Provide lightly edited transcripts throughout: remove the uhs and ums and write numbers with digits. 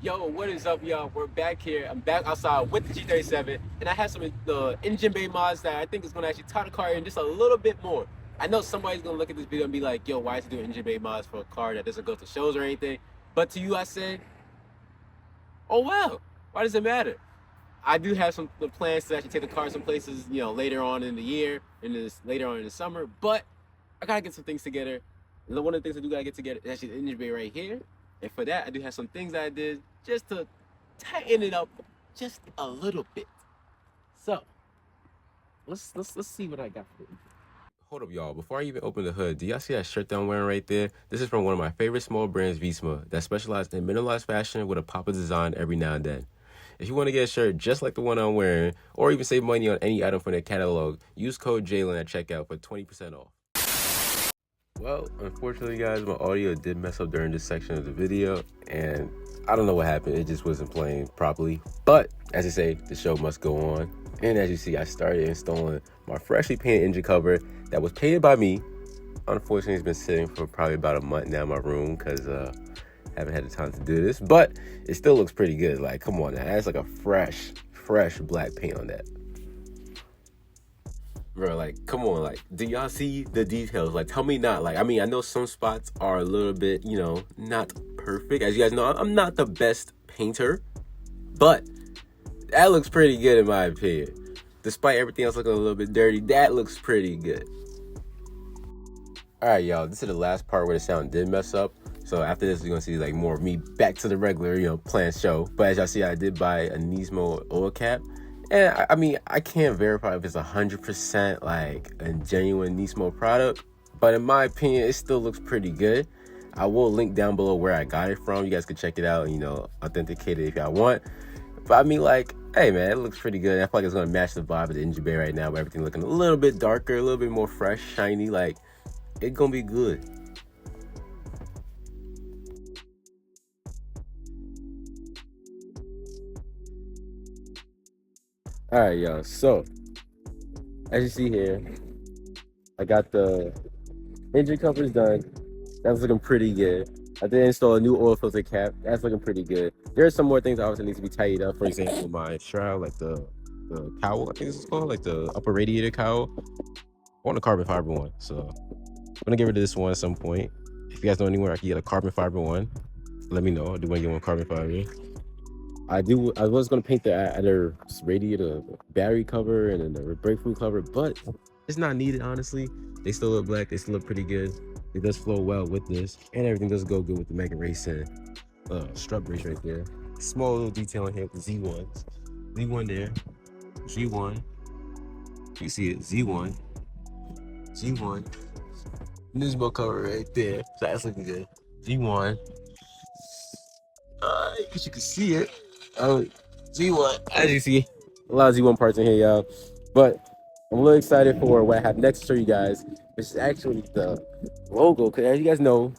Yo, what is up, y'all? We're back here. I'm back outside with the G37, and I have some the engine bay mods that I think is going to actually tie the car in just a little bit more. I know somebody's going to look at this video and be like, yo, why is he doing engine bay mods for a car that doesn't go to shows or anything? But to you, I say, oh, well, why does it matter? I do have some the plans to actually take the car some places, later on in the year, later on in the summer, but I got to get some things together. And one of the things I do got to get together is actually the engine bay right here. And for that, I do have some things that I did just to tighten it up just a little bit. So let's see what I got for you. Hold up, y'all. Before I even open the hood, do y'all see that shirt that I'm wearing right there? This is from one of my favorite small brands, Visma, that specialize in minimalized fashion with a pop of design every now and then. If you want to get a shirt just like the one I'm wearing, or even save money on any item from their catalog, use code JALEN at checkout for 20% off. Well, unfortunately, guys, my audio did mess up during this section of the video, and I don't know what happened. It just wasn't playing properly. But, as I say, the show must go on. And as you see, I started installing my freshly painted engine cover that was painted by me. Unfortunately, it's been sitting for probably about a month now in my room because I haven't had the time to do this. But it still looks pretty good. Like, come on now. That's like a fresh black paint on that. Bro, like, come on, like, do y'all see the details? Like, tell me not. Like, I mean, I know some spots are a little bit, not perfect. As you guys know, I'm not the best painter, but that looks pretty good in my opinion. Despite everything else looking a little bit dirty, that looks pretty good. All right, y'all, this is the last part where the sound did mess up. So after this, you're gonna see like more of me back to the regular, planned show. But as y'all see, I did buy a Nismo oil cap. And I mean, I can't verify if it's 100% like a genuine Nismo product, but in my opinion, it still looks pretty good. I will link down below where I got it from. You guys can check it out and, authenticate it if y'all want. But I mean, like, hey, man, it looks pretty good. I feel like it's going to match the vibe of the engine bay right now, with everything looking a little bit darker, a little bit more fresh, shiny. Like, it's going to be good. All right, y'all. So, as you see here, I got the engine covers done. That's looking pretty good. I did install a new oil filter cap. That's looking pretty good. There are some more things that obviously need to be tidied up. For example, my shroud, like the cowl, I think this is called, like the upper radiator cowl. I want a carbon fiber one, so I'm gonna get rid of this one at some point. If you guys know anywhere I can get a carbon fiber one, let me know. I do want to get one carbon fiber. I was gonna paint the other radiator battery cover and then the brake fluid cover, but it's not needed, honestly. They still look black. They still look pretty good. It does flow well with this, and everything does go good with the Mega Racing strut brace right there. Small little detail in here with the Z1s. Z1 there. G1. You see it. Z1. G1. Nismo cover right there. So that's looking good. G1. Because you can see it. Z1. As you see, a lot of Z1 parts in here, y'all. But I'm really excited for what I have next to show you guys, which is actually the logo. Because as you guys know,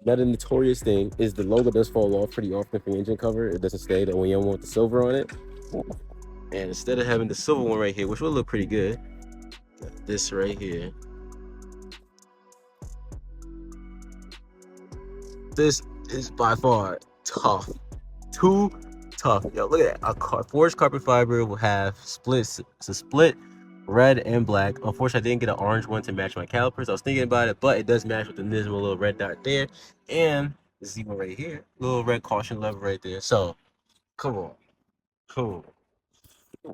another notorious thing is the logo does fall off pretty often from the engine cover. It doesn't stay. That when you want the silver on it. And instead of having the silver one right here, which will look pretty good, this right here. This is by far tough. Too tough. Yo, look at that. A forged carbon fiber will have splits. It's a split red and black. Unfortunately, I didn't get an orange one to match my calipers. I was thinking about it, but it does match with the Nismo little red dot there. And the Z1 right here. Little red caution lever right there. So, come on. Cool.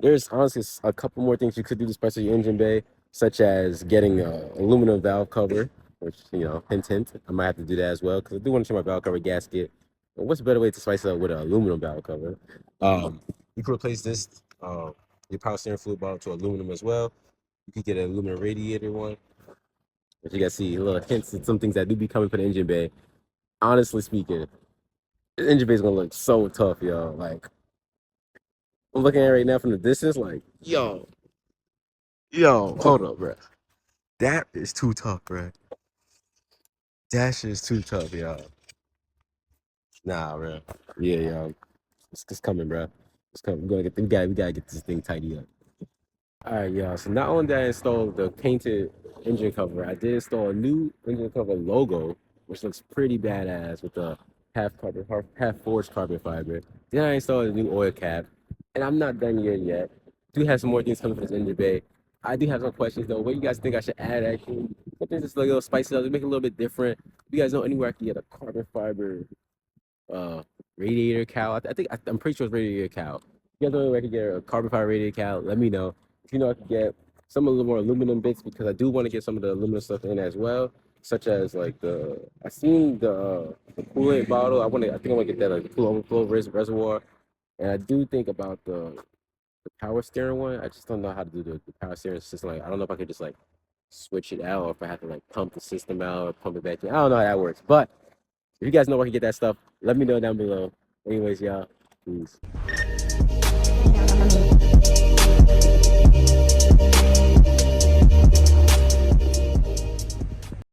There's honestly a couple more things you could do to spice up your engine bay, such as getting an aluminum valve cover, which, hint, hint, I might have to do that as well, because I do want to change my valve cover gasket. But what's a better way to spice it up with an aluminum valve cover? You could replace this, your power steering fluid bottle to aluminum as well. You could get an aluminum radiator one. As you guys see, little hints of some things that do be coming for the engine bay. Honestly speaking, the engine bay is going to look so tough, y'all. Like, I'm looking at it right now from the distance, like, yo, hold up, bro. That is too tough, bro. That shit is too tough, y'all. Nah, bro. Yeah, y'all. It's coming, bro. It's coming. We gotta get this thing tidy up. All right, y'all. So not only did I install the painted engine cover, I did install a new engine cover logo, which looks pretty badass with the half forged carbon fiber. Then I installed a new oil cap, and I'm not done here yet. Do have some more things coming for this engine bay. I do have some questions though. What do you guys think I should add actually? Something just like a little spice it up, to make it a little bit different. You guys know anywhere I can get a carbon fiber radiator cowl? I'm pretty sure it's radiator cowl. If you guys know anywhere I can get a carbon fiber radiator cowl, let me know. If you know I can get some of the more aluminum bits because I do want to get some of the aluminum stuff in as well, such as like I seen the Kool-Aid bottle. I think I want to get that like the Kool overflow reservoir, and I do think about the power steering one. I just don't know how to do the power steering system. Like I don't know if I could just like switch it out or if I have to like pump the system out or pump it back in. I don't know how that works. But if you guys know where I can get that stuff, let me know down below. Anyways, y'all, peace.